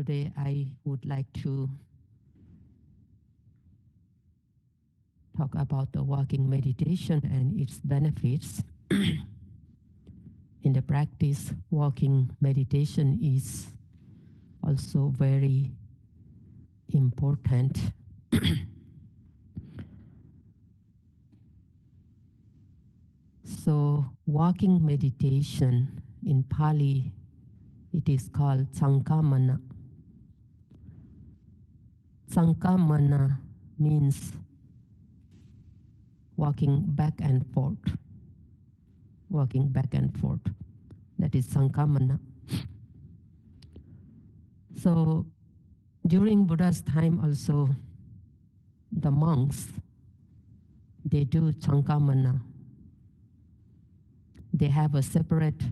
Today I would like to talk about the walking meditation and its benefits. In the practice, walking meditation is also very important. So, walking meditation in Pali, it is called Cankamana. Cankamana means walking back and forth. Walking back and forth. That is Cankamana. So during Buddha's time also, the monks, they do Cankamana. They have a separate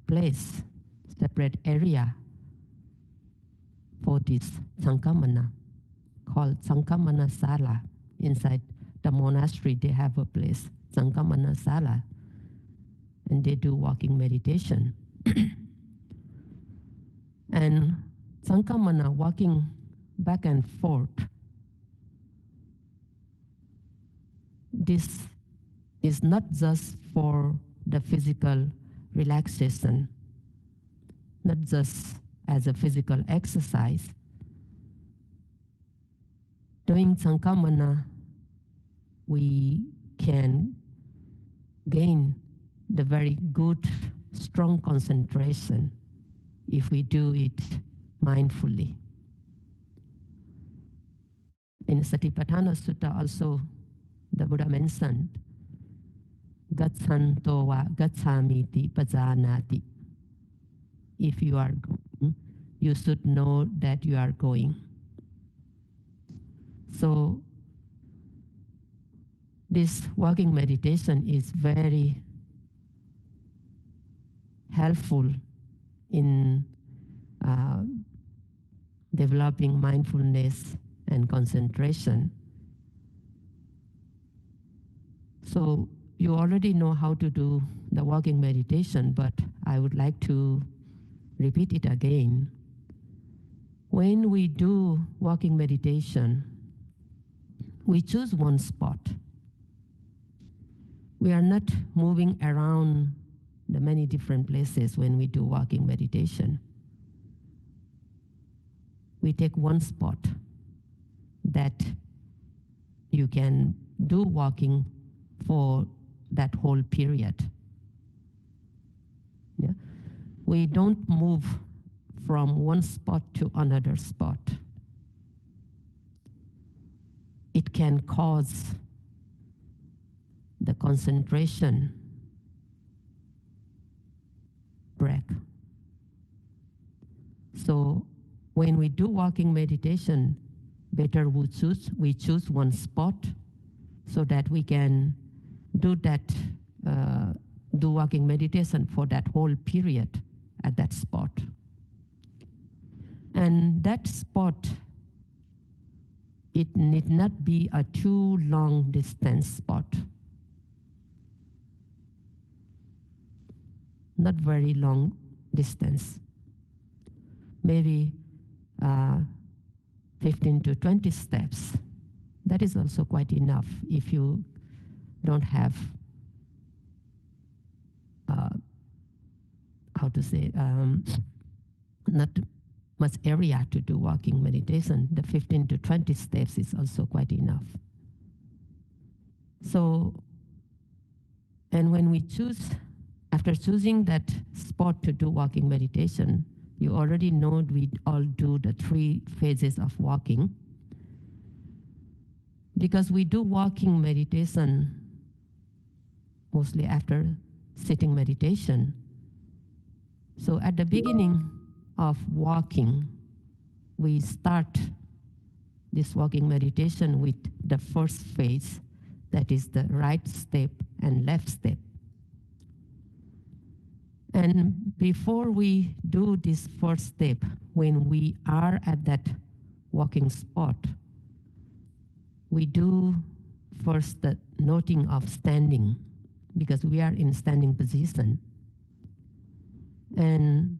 place, separate area for this Cankamana called Cankamana Sala. Inside the monastery, they have a place, Cankamana Sala, and they do walking meditation. And Cankamana, walking back and forth, this is not just for the physical relaxation, not just as a physical exercise. Doing Cankamana, we can gain the very good, strong concentration if we do it mindfully. In Satipatthana Sutta also, the Buddha mentioned, Gatsanto va gatsamiti pajanati. If you are going, you should know that you are going. So this walking meditation is very helpful in developing mindfulness and concentration. So you already know how to do the walking meditation, but I would like to repeat it again. When we do walking meditation, we choose one spot. We are not moving around the many different places when we do walking meditation. We take one spot that you can do walking for that whole period. Yeah? We don't move from one spot to another spot. It can cause the concentration break. So when we do walking meditation, better we choose one spot so that we can do walking meditation for that whole period at that spot. And that spot, it need not be a too long distance spot. Not very long distance. Maybe 15 to 20 steps. That is also quite enough if you don't have, not much area to do walking meditation. The 15 to 20 steps is also quite enough. So, and when we choose, after choosing that spot to do walking meditation, you already know we all do the 3 phases of walking. Because we do walking meditation mostly after sitting meditation. So at the beginning of walking, we start this walking meditation with the first phase, that is the right step and left step. And before we do this first step, when we are at that walking spot, we do first the noting of standing, because we are in standing position. And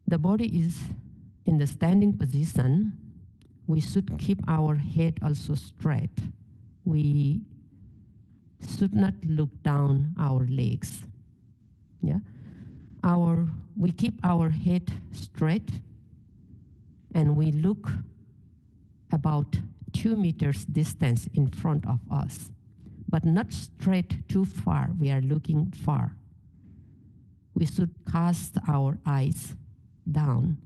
The body is in the standing position. We should keep our head also straight. We should not look down our legs. Yeah, we keep our head straight, and we look about 2 meters distance in front of us, but not straight too far. We are looking far. We should cast our eyes down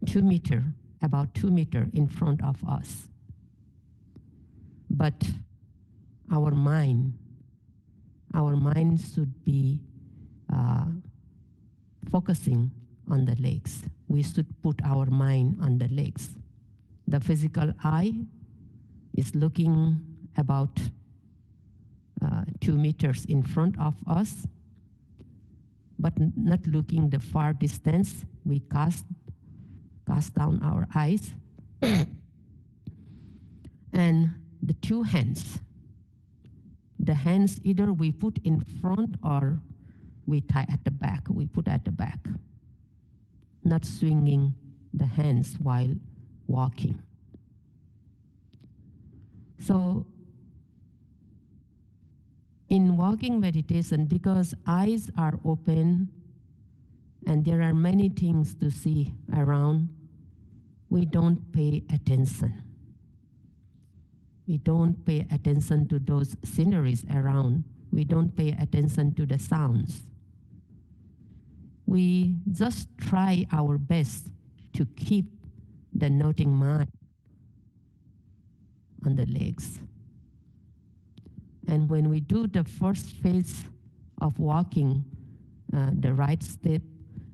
2 meter, about 2 meter in front of us. But our mind should be focusing on the legs. We should put our mind on the legs. The physical eye is looking about 2 meters in front of us, but not looking the far distance. We cast down our eyes. And the two hands. The hands either we put in front or we tie at the back. We put at the back. Not swinging the hands while walking. So in walking meditation, because eyes are open and there are many things to see around, we don't pay attention. We don't pay attention to those sceneries around. We don't pay attention to the sounds. We just try our best to keep the noting mind on the legs. And when we do the first phase of walking, the right step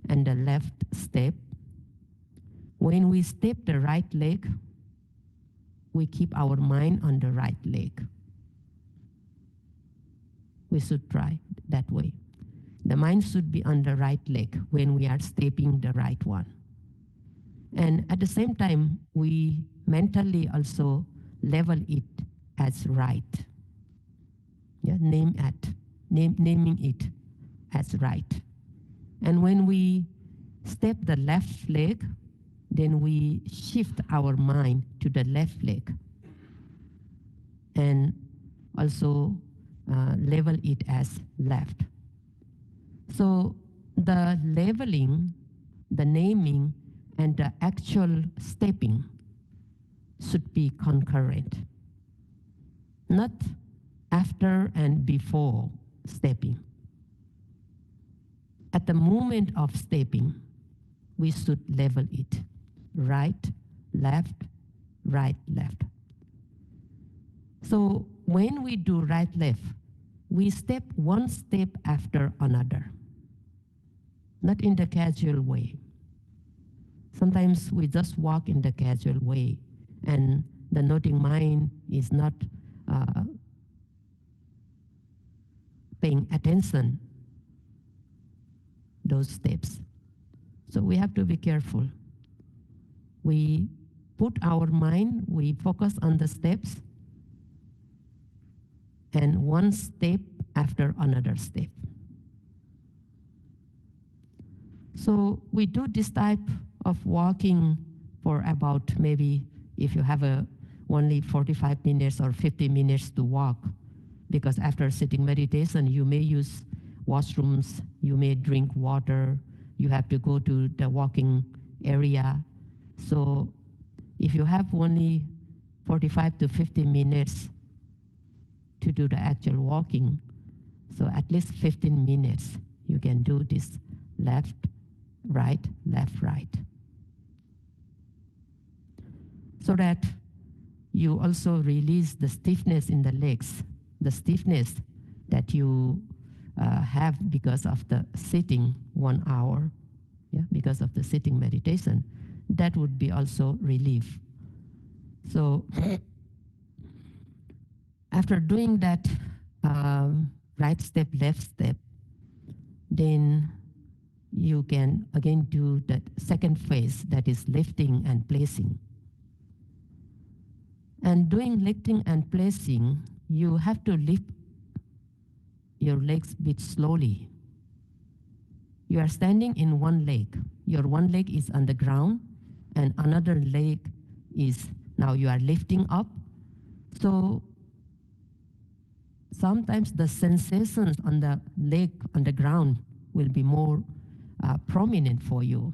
and the left step, when we step the right leg, we keep our mind on the right leg. We should try that way. The mind should be on the right leg when we are stepping the right one. And at the same time, we mentally also level it as right. Yeah, naming it as right. And when we step the left leg, then we shift our mind to the left leg and also level it as left. So the leveling, the naming, and the actual stepping should be concurrent, not after and before stepping. At the moment of stepping, we should level it. Right, left, right, left. So when we do right, left, we step one step after another, not in the casual way. Sometimes we just walk in the casual way, and the noting mind is not paying attention those steps. So we have to be careful. We put our mind, we focus on the steps, and one step after another step. So we do this type of walking for about maybe, if you have only 45 minutes or 50 minutes to walk, because after sitting meditation, you may use washrooms, you may drink water, you have to go to the walking area. So if you have only 45 to 50 minutes to do the actual walking, so at least 15 minutes, you can do this left, right, left, right. So that you also release the stiffness in the legs, the stiffness that you have because of the sitting 1 hour, because of the sitting meditation. That would be also relief. So after doing that right step, left step, then you can again do that second phase, that is lifting and placing. And doing lifting and placing, you have to lift your legs a bit slowly. You are standing in one leg. Your one leg is on the ground, and another leg is now you are lifting up. So sometimes the sensations on the leg on the ground will be more prominent for you.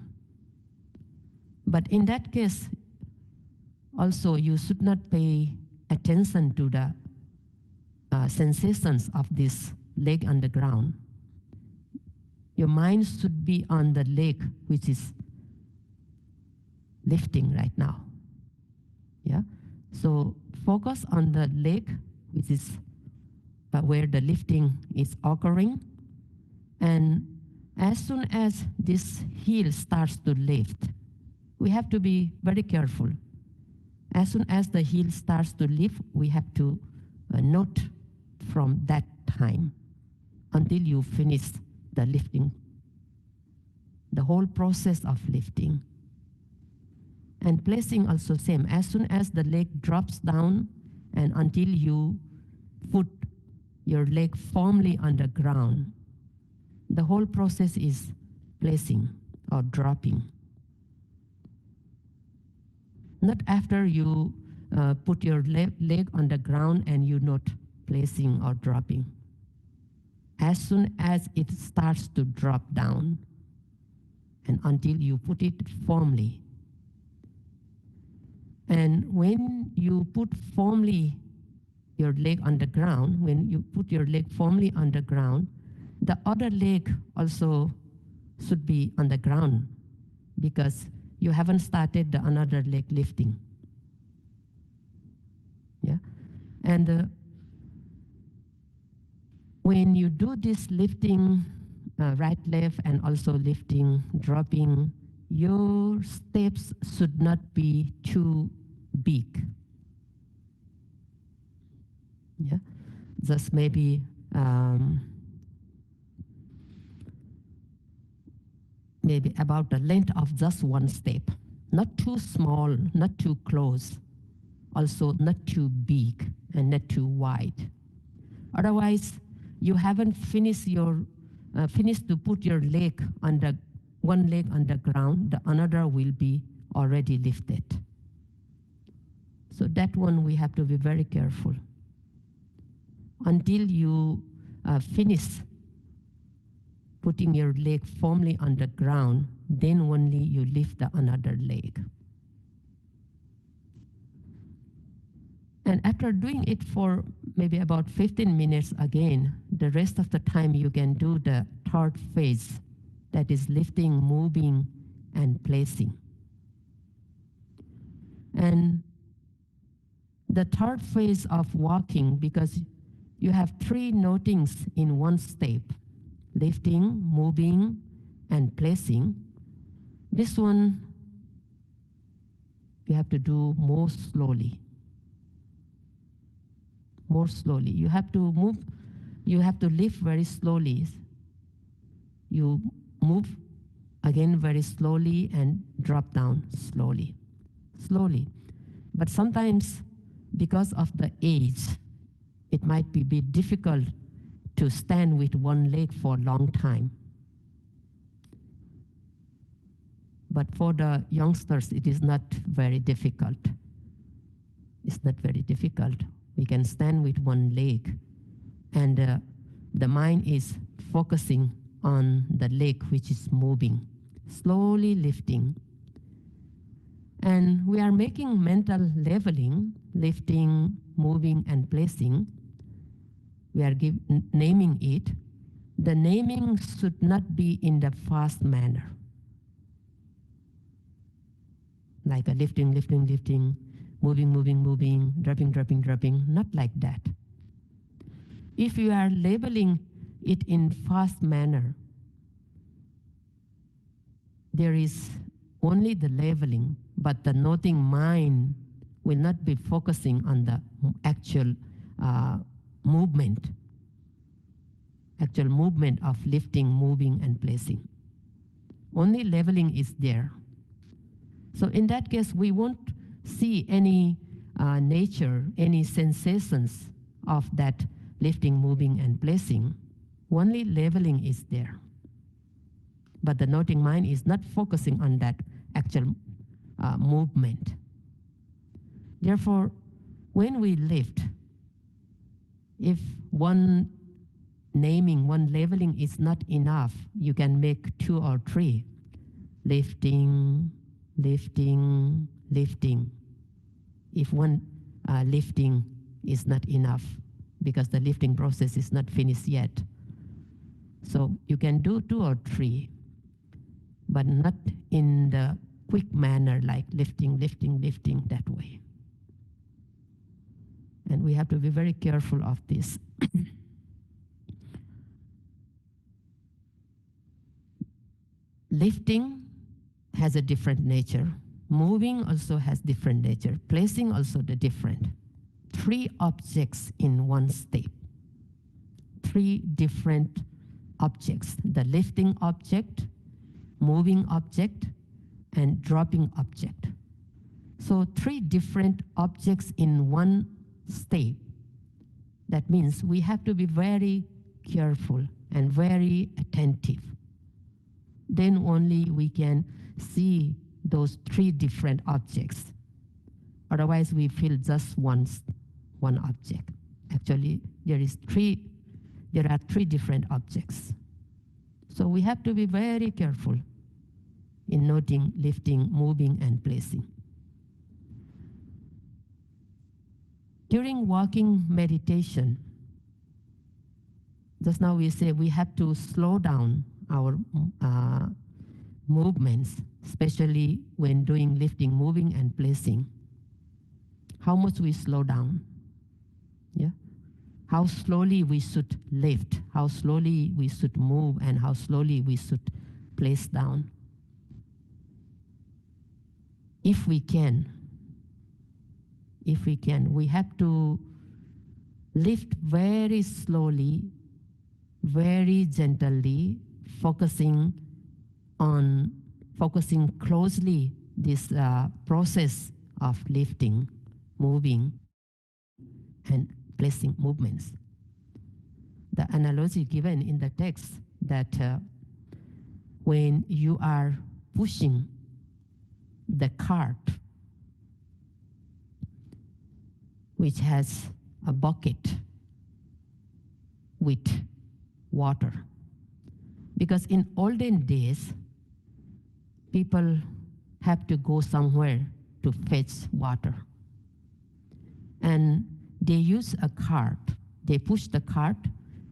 But in that case, also you should not pay attention to the sensations of this leg on the ground. Your mind should be on the leg which is lifting right now. Yeah. So focus on the leg which is where the lifting is occurring, and as soon as this heel starts to lift, we have to be very careful. As soon as the heel starts to lift, we have to note from that time until you finish the lifting, the whole process of lifting. And placing also same. As soon as the leg drops down and until you put your leg firmly on the ground, the whole process is placing or dropping. Not after you put your leg on the ground and you not placing or dropping. As soon as it starts to drop down and until you put it firmly. And when you put firmly your leg on the ground, when you put your leg firmly on the ground, the other leg also should be on the ground because you haven't started the another leg lifting. Yeah, and when you do this lifting, right, left, and also lifting, dropping, your steps should not be too big. Yeah, just maybe maybe about the length of just one step. Not too small, not too close, also not too big and not too wide. Otherwise, you haven't finished to put your leg on the one leg on the ground, the another will be already lifted. So that one we have to be very careful. Until you finish putting your leg firmly on the ground, then only you lift the another leg. And after doing it for maybe about 15 minutes again, the rest of the time you can do the third phase, that is lifting, moving, and placing. And the third phase of walking, because you have 3 notings in one step, lifting, moving, and placing. This one you have to do more slowly. More slowly. You have to move, you have to lift very slowly. You move again very slowly and drop down slowly. Slowly. But sometimes, because of the age, it might be a bit difficult to stand with one leg for a long time. But for the youngsters, it is not very difficult. It's not very difficult. We can stand with one leg, and the mind is focusing on the leg which is moving, slowly lifting. And we are making mental leveling, lifting, moving, and placing. We are naming it. The naming should not be in the fast manner. Like a lifting, lifting, lifting, moving, moving, moving, dropping, dropping, dropping, not like that. If you are labeling it in fast manner, there is only the labeling, but the noting mind will not be focusing on the actual movement of lifting, moving, and placing. Only leveling is there. So in that case, we won't see any nature, any sensations of that lifting, moving, and placing. Only leveling is there. but the noting mind is not focusing on that actual movement. Therefore, when we lift, if one naming, one labeling is not enough, you can make 2 or 3. Lifting, lifting, lifting. If one lifting is not enough, because the lifting process is not finished yet. So you can do 2 or 3, but not in the quick manner like lifting, lifting, lifting that way. And we have to be very careful of this. Lifting has a different nature. Moving also has different nature. Placing also the different. 3 objects in one step. 3 different objects. The lifting object, moving object, and dropping object. So 3 different objects in one step. That means we have to be very careful and very attentive. Then only we can see those 3 different objects. Otherwise, we feel just one object. Actually, there are 3 different objects. So we have to be very careful in noting, lifting, moving, and placing. During walking meditation, just now we say we have to slow down our movements, especially when doing lifting, moving, and placing. How much we slow down? Yeah. How slowly we should lift, how slowly we should move, and how slowly we should place down. If we can, we have to lift very slowly, very gently, focusing closely this process of lifting, moving, and placing movements. The analogy given in the text that when you are pushing the cart, which has a bucket with water. Because in olden days, people have to go somewhere to fetch water. And they use a cart. They push the cart.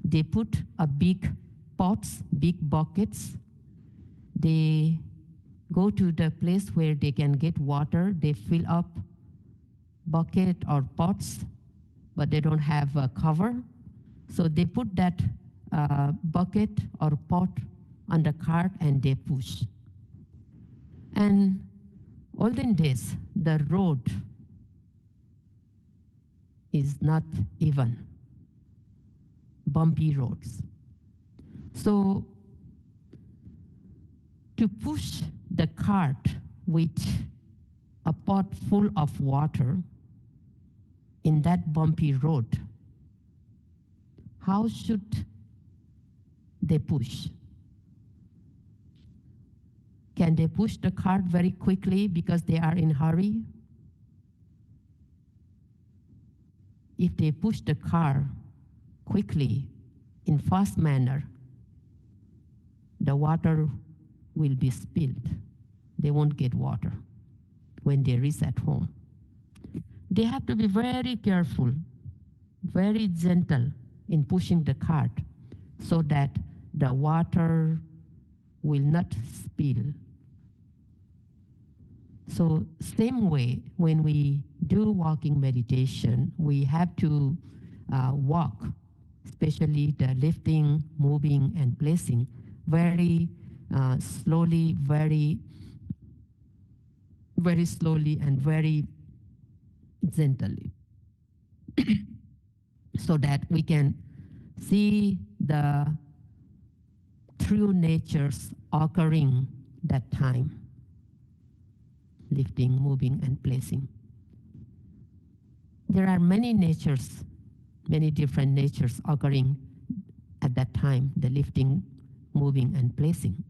They put a big pots, big buckets. They go to the place where they can get water. They fill up bucket or pots, but they don't have a cover. So they put that bucket or pot on the cart and they push. And olden days, the road is not even, bumpy roads. So to push the cart with a pot full of water in that bumpy road, how should they push? Can they push the cart very quickly because they are in a hurry? If they push the car quickly, in fast manner, the water will be spilled. They won't get water when they reach at home. They have to be very careful, very gentle in pushing the cart so that the water will not spill. So same way, when we do walking meditation, we have to walk, especially the lifting, moving, and placing, very slowly, very slowly and very gently, so that we can see the true natures occurring that time. Lifting, moving, and placing. There are many natures, many different natures occurring at that time, the lifting, moving, and placing.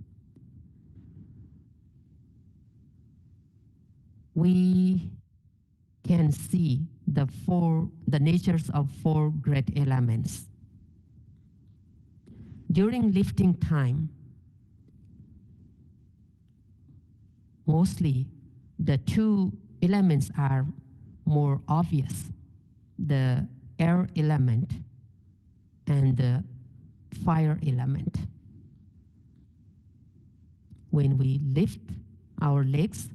we can see the natures of four great elements. During lifting time, mostly the two elements are more obvious, the air element and the fire element. When we lift our legs,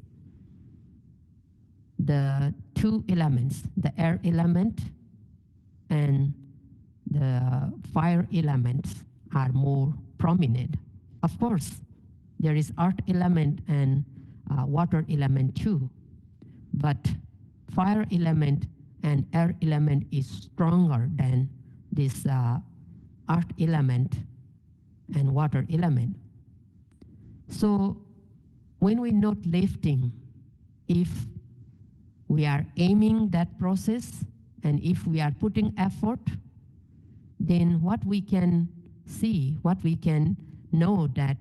the two elements, the air element and the fire element, are more prominent. Of course, there is earth element and water element too, but fire element and air element is stronger than this earth element and water element. So when we note lifting, if we are aiming that process and if we are putting effort, then what we can see, what we can know, that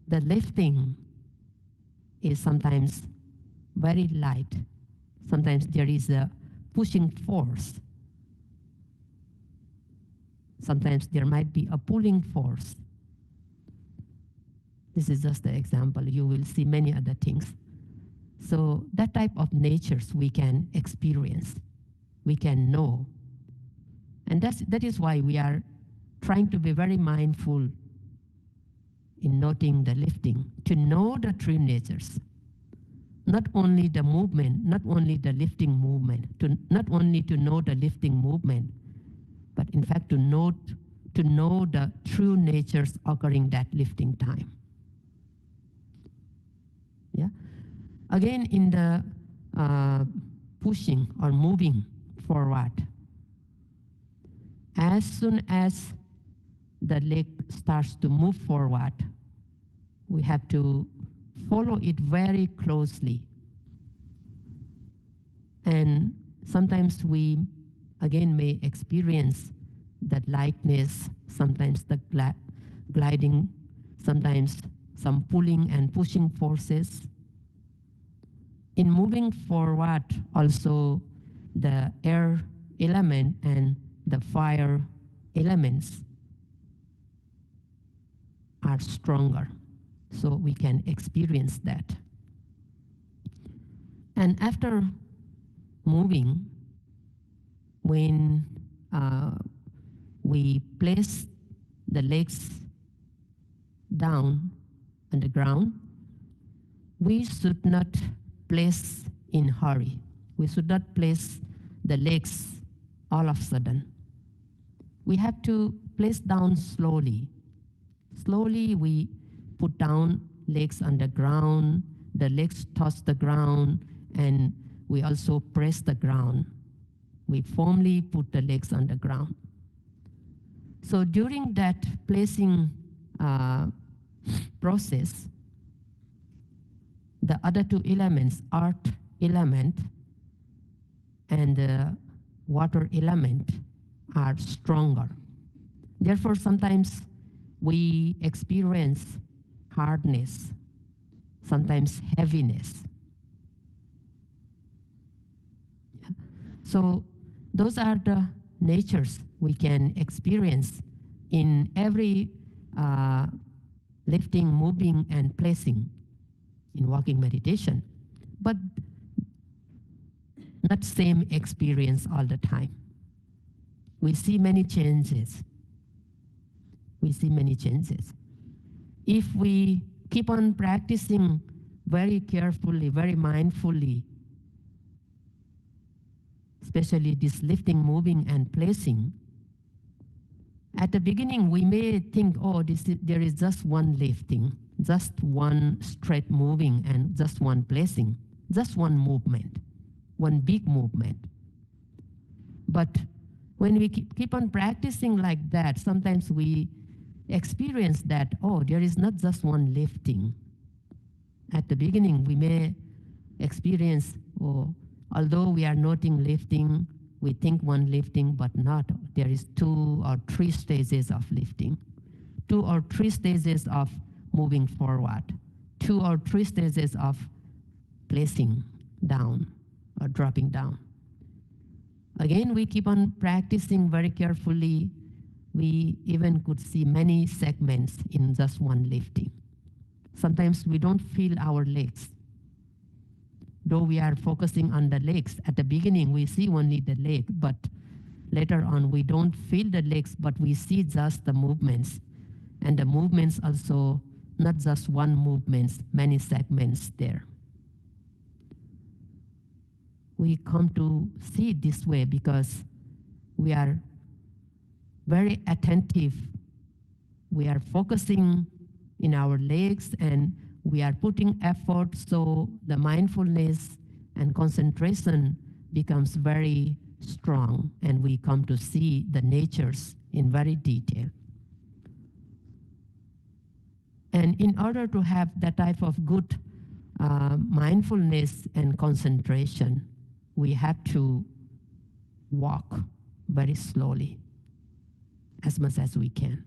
the lifting is sometimes very light. Sometimes there is a pushing force. Sometimes there might be a pulling force. This is just an example. You will see many other things. So that type of natures we can experience, we can know. And that is why we are trying to be very mindful in noting the lifting, to know the true natures. Not only the movement, not only the lifting movement, not only to know the lifting movement, but in fact to know the true natures occurring that lifting time. Yeah. Again, in the pushing or moving forward, as soon as the leg starts to move forward, we have to follow it very closely. And sometimes we, again, may experience that lightness, sometimes the gliding, sometimes some pulling and pushing forces. In moving forward, also the air element and the fire elements are stronger, so we can experience that. And after moving, when we place the legs down on the ground, we should not place in hurry. We should not place the legs all of a sudden. We have to place down slowly. Slowly we put down legs on the ground, the legs touch the ground, and we also press the ground. We firmly put the legs on the ground. So during that placing process, the other two elements, earth element and the water element, are stronger. Therefore, sometimes we experience hardness, sometimes heaviness. Yeah. So those are the natures we can experience in every lifting, moving, and placing in walking meditation, but not same experience all the time. We see many changes. We see many changes. If we keep on practicing very carefully, very mindfully, especially this lifting, moving, and placing, at the beginning we may think, oh, there is just one lifting, just one straight moving, and just one placing, just one movement, one big movement. But when we keep on practicing like that, sometimes we experience that, oh, there is not just one lifting. At the beginning, we may experience, oh, although we are noting lifting, we think one lifting, but not. There is 2 or 3 stages of lifting, 2 or 3 stages of moving forward, 2 or 3 stages of placing down or dropping down. Again, we keep on practicing very carefully. We even could see many segments in just one lifting. Sometimes we don't feel our legs. Though we are focusing on the legs, at the beginning we see only the leg, but later on we don't feel the legs, but we see just the movements. And the movements also, not just one movement, many segments there. We come to see it this way because we are very attentive. We are focusing in our legs and we are putting effort, so the mindfulness and concentration becomes very strong, and we come to see the natures in very detail. And in order to have that type of good mindfulness and concentration, we have to walk very slowly, as much as we can.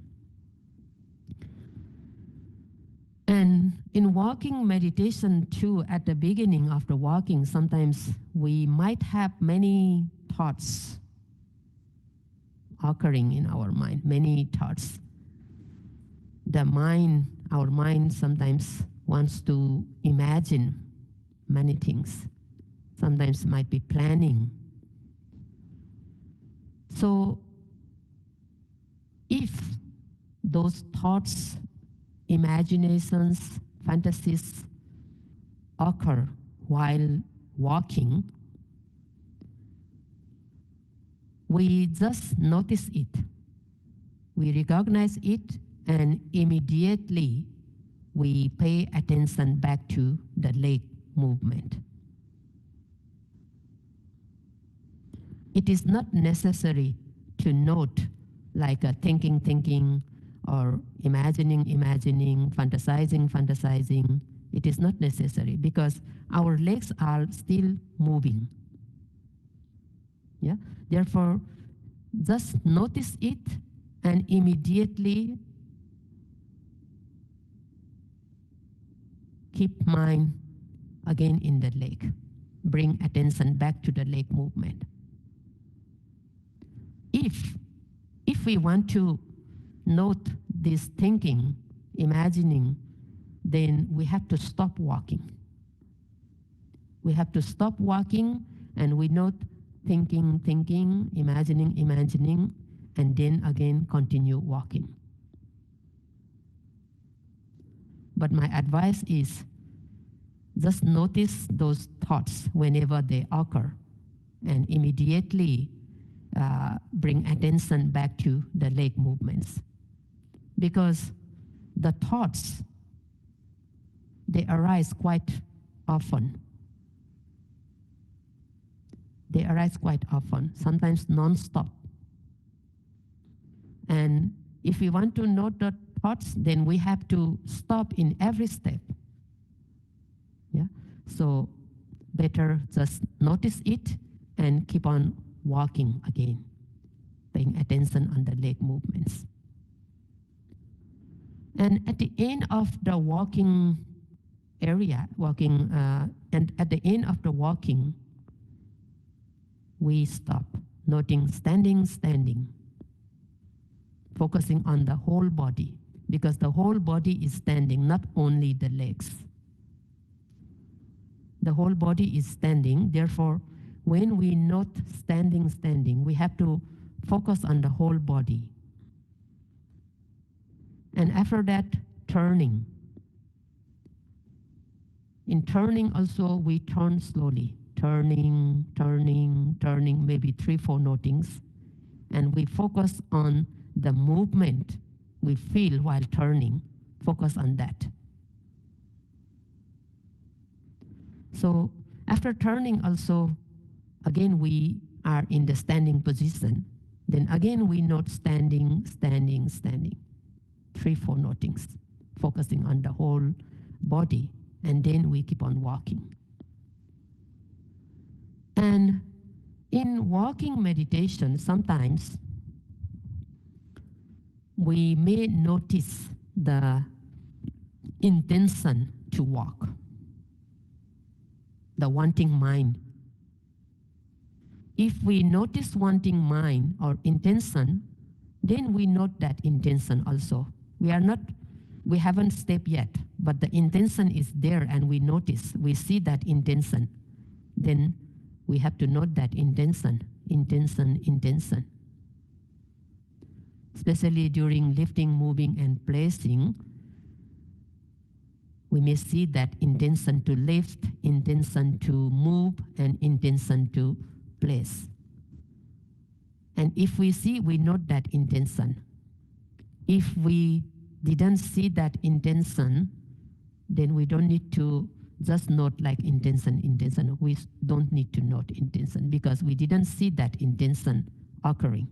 And in walking meditation too, at the beginning of the walking, sometimes we might have many thoughts occurring in our mind, many thoughts. Our mind sometimes wants to imagine many things, sometimes might be planning. So if those thoughts, imaginations, fantasies occur while walking, we just notice it. We recognize it, and immediately we pay attention back to the leg movement. It is not necessary to note like a thinking, or imagining, fantasizing. It is not necessary because our legs are still moving. Yeah. Therefore, just notice it and immediately keep mind again in the leg. Bring attention back to the leg movement. If we want to note this thinking, imagining, then we have to stop walking. We have to stop walking and we note thinking, imagining, and then again continue walking. But my advice is just notice those thoughts whenever they occur and immediately bring attention back to the leg movements. Because the thoughts, they arise quite often. They arise quite often, sometimes non-stop. And if we want to note the thoughts, then we have to stop in every step. Yeah. So better just notice it and keep on walking again, paying attention on the leg movements. And at the end of the walking area, and at the end of the walking, we stop, noting standing, focusing on the whole body, because the whole body is standing, not only the legs. The whole body is standing, therefore, when we note standing, we have to focus on the whole body. And after that, turning. In turning also, we turn slowly. Turning, maybe 3-4 notings. And we focus on the movement we feel while turning. Focus on that. So after turning also, again we are in the standing position. Then again we note standing. 3-4 notings, focusing on the whole body, and then we keep on walking. And in walking meditation, sometimes we may notice the intention to walk. the wanting mind. If we notice wanting mind or intention, then we note that intention also. We haven't stepped yet, but the intention is there and we notice, we see that intention. Then we have to note that intention. Especially during lifting, moving, and placing, we may see that intention to lift, intention to move, and intention to place. And if we see, we note that intention. If we didn't see that intention, then we don't need to just note like intention. We don't need to note intention because we didn't see that intention occurring.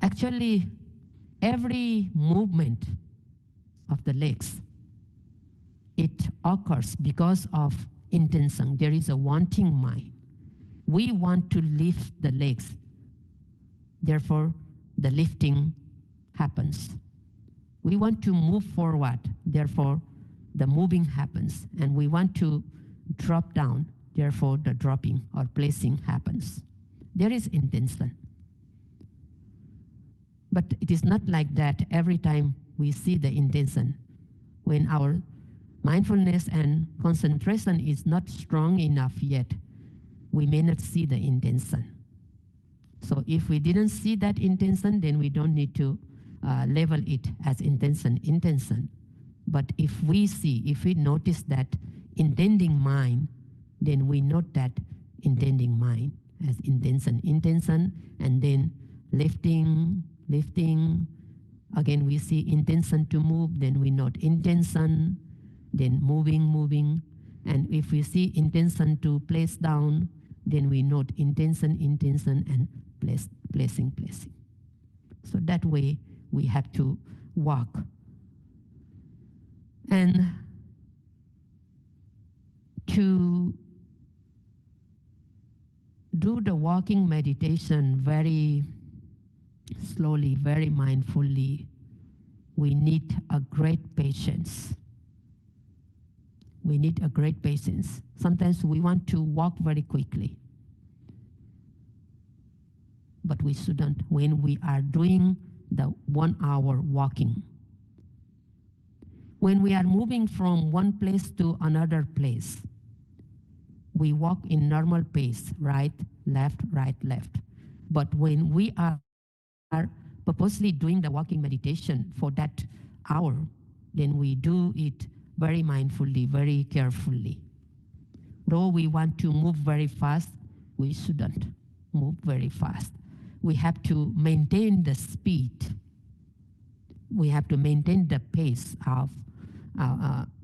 Actually, every movement of the legs, it occurs because of intention. There is a wanting mind. We want to lift the legs. Therefore, the lifting happens. We want to move forward. Therefore, the moving happens. And we want to drop down. Therefore, the dropping or placing happens. There is intention. But it is not like that every time we see the intention. When our mindfulness and concentration is not strong enough yet, we may not see the intention. So if we didn't see that intention, then we don't need to label it as intention. But if we notice that intending mind, then we note that intending mind as intention, and then lifting. Again, we see intention to move, then we note intention, then moving. And if we see intention to place down, then we note intention, and placing. So that way we have to walk. And to do the walking meditation very slowly, very mindfully, we need a great patience. Sometimes we want to walk very quickly, but we shouldn't when we are doing the 1 hour walking. When we are moving from one place to another place, we walk in normal pace, right, left. But when we are purposely doing the walking meditation for that hour, then we do it very mindfully, very carefully. Though we want to move very fast, we shouldn't move very fast. We have to maintain the speed. We have to maintain the pace of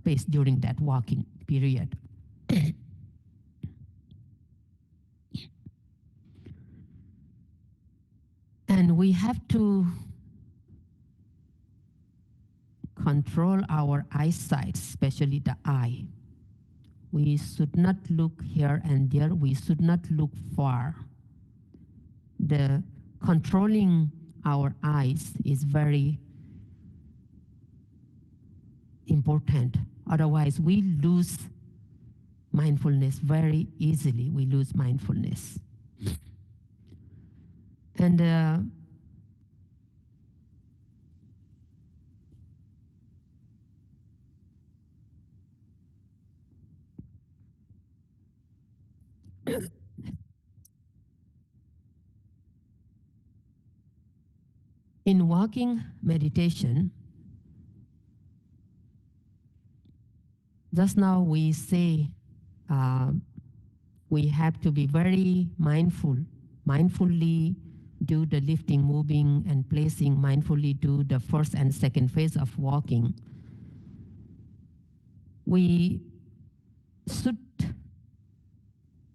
pace during that walking period. And we have to control our eyesight, especially the eye. We should not look here and there. We should not look far. The controlling our eyes is very important. Otherwise, we lose mindfulness very easily. We lose mindfulness. And in walking meditation, just now we say we have to be very mindfully do the lifting, moving, and placing, mindfully do the first and second phase of walking. We should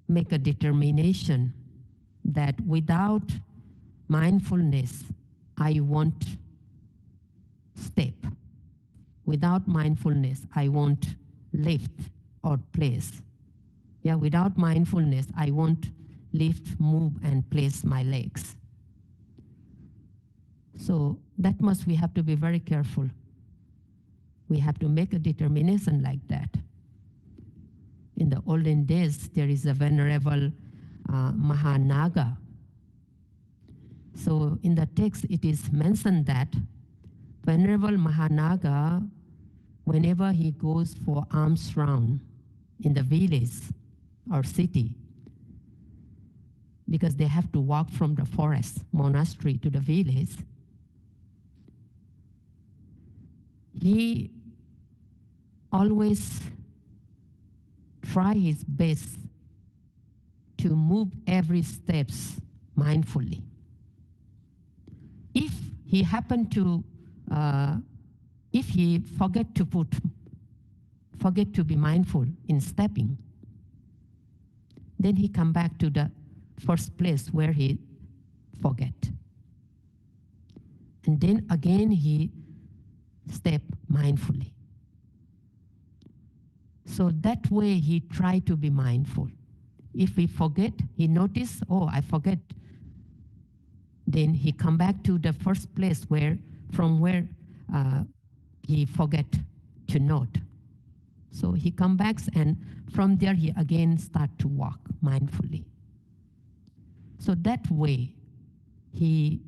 make a determination that without mindfulness, I won't step. Without mindfulness, I won't lift or place. Yeah, without mindfulness, I won't lift, move, and place my legs. So that much we have to be very careful. We have to make a determination like that. In the olden days, there is a venerable Mahanaga. So in the text, it is mentioned that Venerable Mahanaga, whenever he goes for alms round in the village or city, because they have to walk from the forest, monastery to the village, he always try his best to move every steps mindfully. If he happened to, if he forget to be mindful in stepping, then he come back to the first place where he forget. And then again he step mindfully. So that way he try to be mindful. If he forget, he notice, oh, I forget. Then he come back to the first place from where he forget to note. So he come back, and from there he again start to walk mindfully. So that way he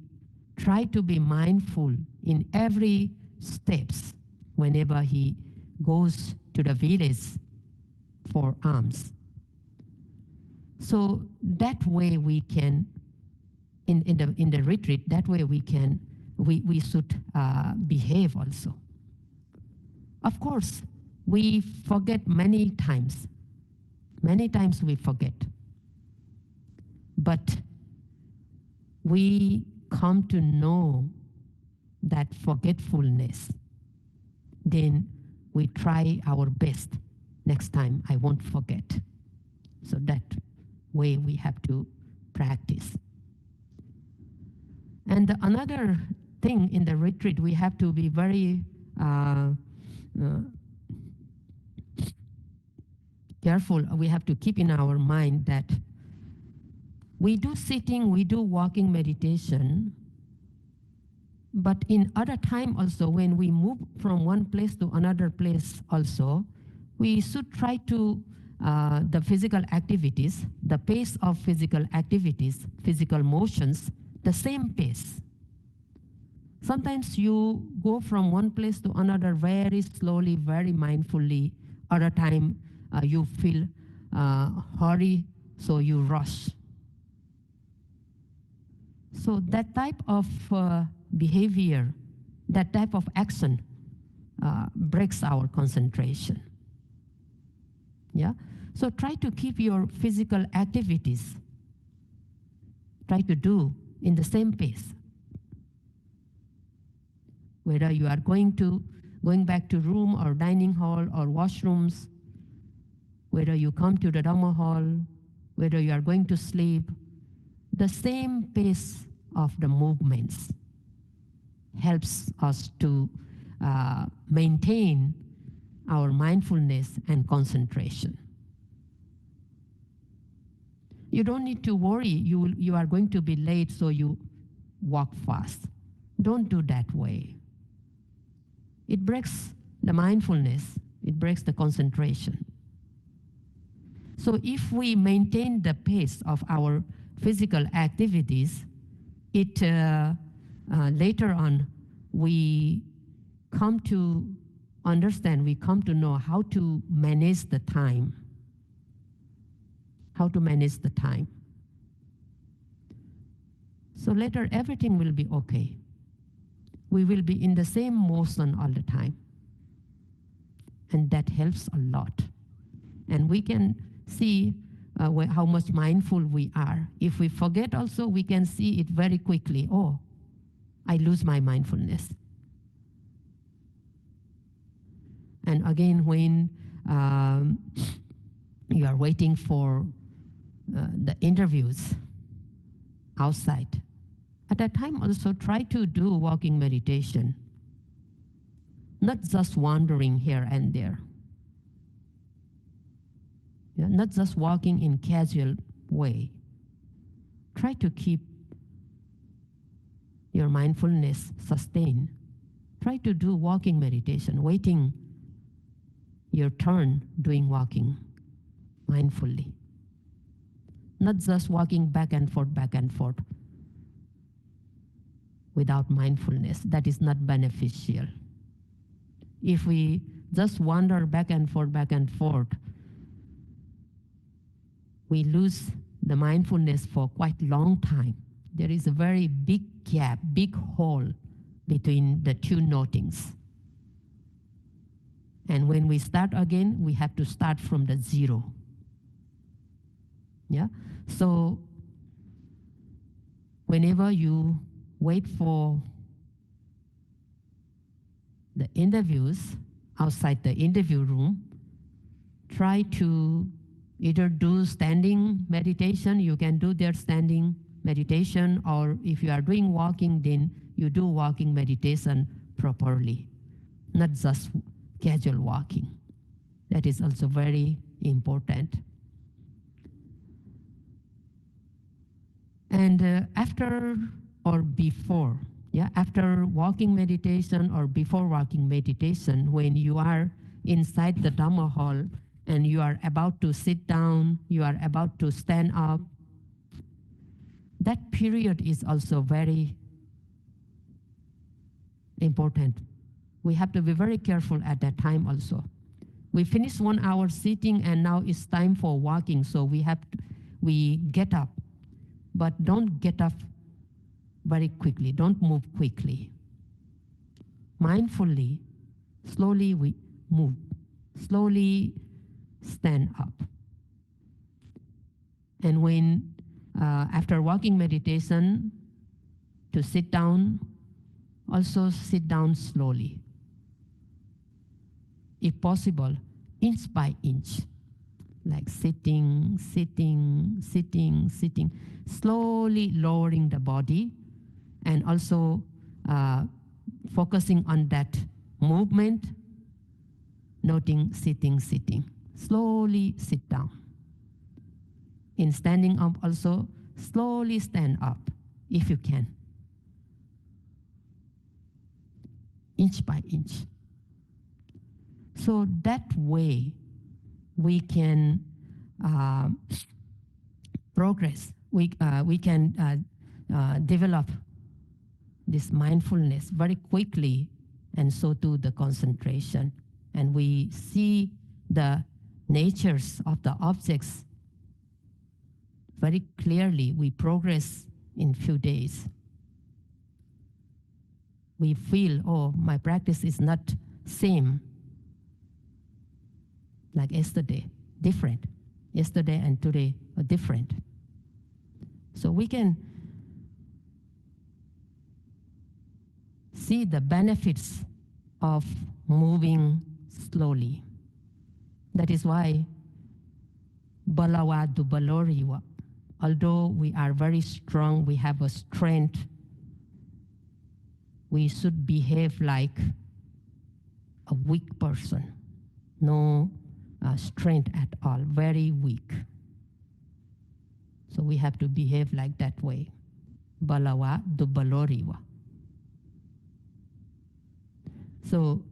try to be mindful in every steps whenever he goes to the village for alms. So that way we can, in the retreat, that way we should behave also. Of course, we forget many times. Many times we forget. But we come to know that forgetfulness, then we try our best. Next time I won't forget. So that way we have to practice. And another thing in the retreat, we have to be very careful. We have to keep in our mind that we do sitting, we do walking meditation, but in other time also, when we move from one place to another place also, we should try to the physical activities, the pace of physical activities, physical motions, the same pace. Sometimes you go from one place to another very slowly, very mindfully. Other time you feel hurry, so you rush. So that type of behavior, that type of action breaks our concentration. Yeah. So try to keep your physical activities, try to do in the same pace. Whether you are going back to room or dining hall or washrooms, whether you come to the Dhamma hall, whether you are going to sleep, the same pace of the movements helps us to maintain our mindfulness and concentration. You don't need to worry you are going to be late, so you walk fast. Don't do that way. It breaks the mindfulness, it breaks the concentration. So if we maintain the pace of our physical activities, it later on we come to understand, we come to know how to manage the time. How to manage the time. So later everything will be okay. We will be in the same motion all the time. And that helps a lot. And we can see how much mindful we are. If we forget also, we can see it very quickly. Oh, I lose my mindfulness. And again, when you are waiting for the interviews outside, at that time also try to do walking meditation, not just wandering here and there. Yeah, not just walking in casual way. Try to keep your mindfulness sustained. Try to do walking meditation, waiting your turn doing walking. mindfully. Not just walking back and forth without mindfulness. That is not beneficial. If we just wander back and forth, we lose the mindfulness for quite long time. There is a very big gap, big hole between the two notings. And when we start again, we have to start from the zero. Yeah. So whenever you wait for the interviews outside the interview room, try to either do standing meditation. You can do their standing meditation, or if you are doing walking, then you do walking meditation properly, not just casual walking. That is also very important. And after or before, after walking meditation or before walking meditation, when you are inside the Dhamma hall and you are about to sit down, you are about to stand up, that period is also very important. We have to be very careful at that time also. We finished 1 hour sitting and now it's time for walking, so we get up. But don't get up very quickly. Don't move quickly. Mindfully, slowly we move. Slowly stand up. And when, after walking meditation, to sit down, also sit down slowly. If possible, inch by inch. Like sitting, slowly lowering the body, and also focusing on that movement, noting sitting. Slowly sit down. In standing up also, slowly stand up if you can. Inch by inch. So that way, we can progress. We can develop this mindfulness very quickly, and so too the concentration. And we see the natures of the objects very clearly. We progress in few days. We feel, oh, my practice is not same like yesterday, different. Yesterday and today are different. So we can see the benefits of moving slowly. That is why Balawa du Baloriwa, although we are very strong, we have a strength, we should behave like a weak person. No strength at all, very weak. So we have to behave like that way. Balawa du Baloriwa. So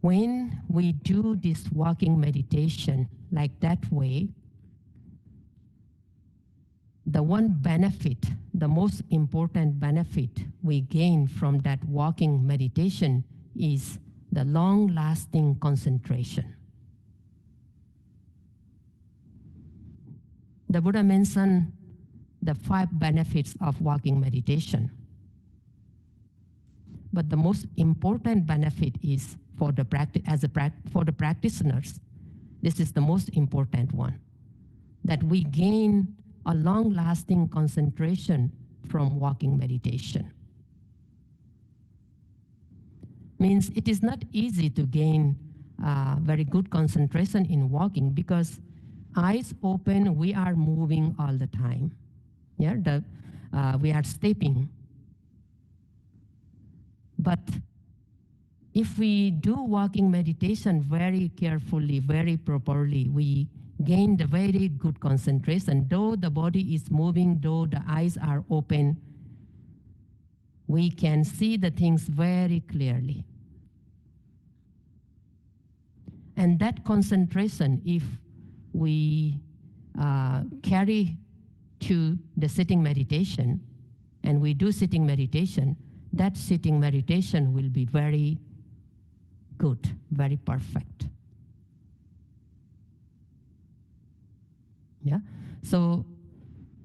when we do this walking meditation like that way, the one benefit, the most important benefit we gain from that walking meditation is the long-lasting concentration. The Buddha mentioned the 5 benefits of walking meditation. But the most important benefit is for the practitioners. This is the most important one, that we gain a long-lasting concentration from walking meditation. Means it is not easy to gain very good concentration in walking, because eyes open, we are moving all the time. We are stepping. But if we do walking meditation very carefully, very properly, we gain the very good concentration. Though the body is moving, though the eyes are open, we can see the things very clearly. And that concentration, if we carry to the sitting meditation, and we do sitting meditation, that sitting meditation will be very good, very perfect. Yeah. So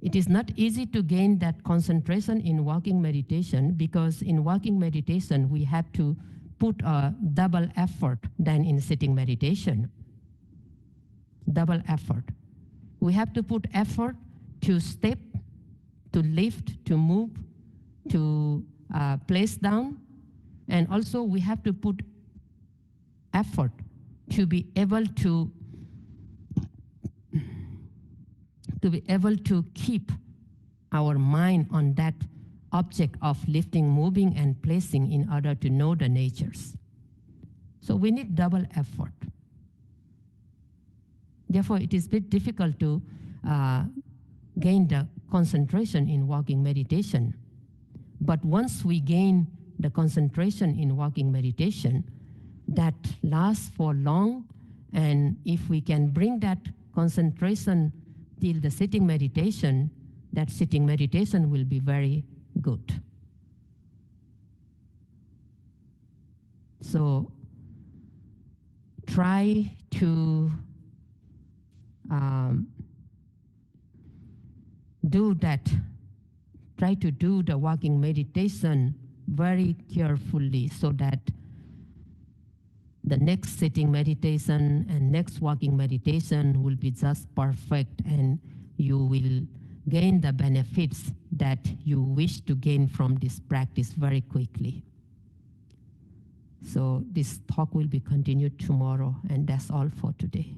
it is not easy to gain that concentration in walking meditation, because in walking meditation we have to put a double effort than in sitting meditation. Double effort. We have to put effort to step, to lift, to move, to place down, and also we have to put effort to be able to keep our mind on that object of lifting, moving, and placing in order to know the natures. So we need double effort. Therefore, it is a bit difficult to gain the concentration in walking meditation. But once we gain the concentration in walking meditation, that lasts for long, and if we can bring that concentration till the sitting meditation, that sitting meditation will be very good. So try to do that. Try to do the walking meditation very carefully, so that the next sitting meditation and next walking meditation will be just perfect, and you will gain the benefits that you wish to gain from this practice very quickly. So this talk will be continued tomorrow, and that's all for today.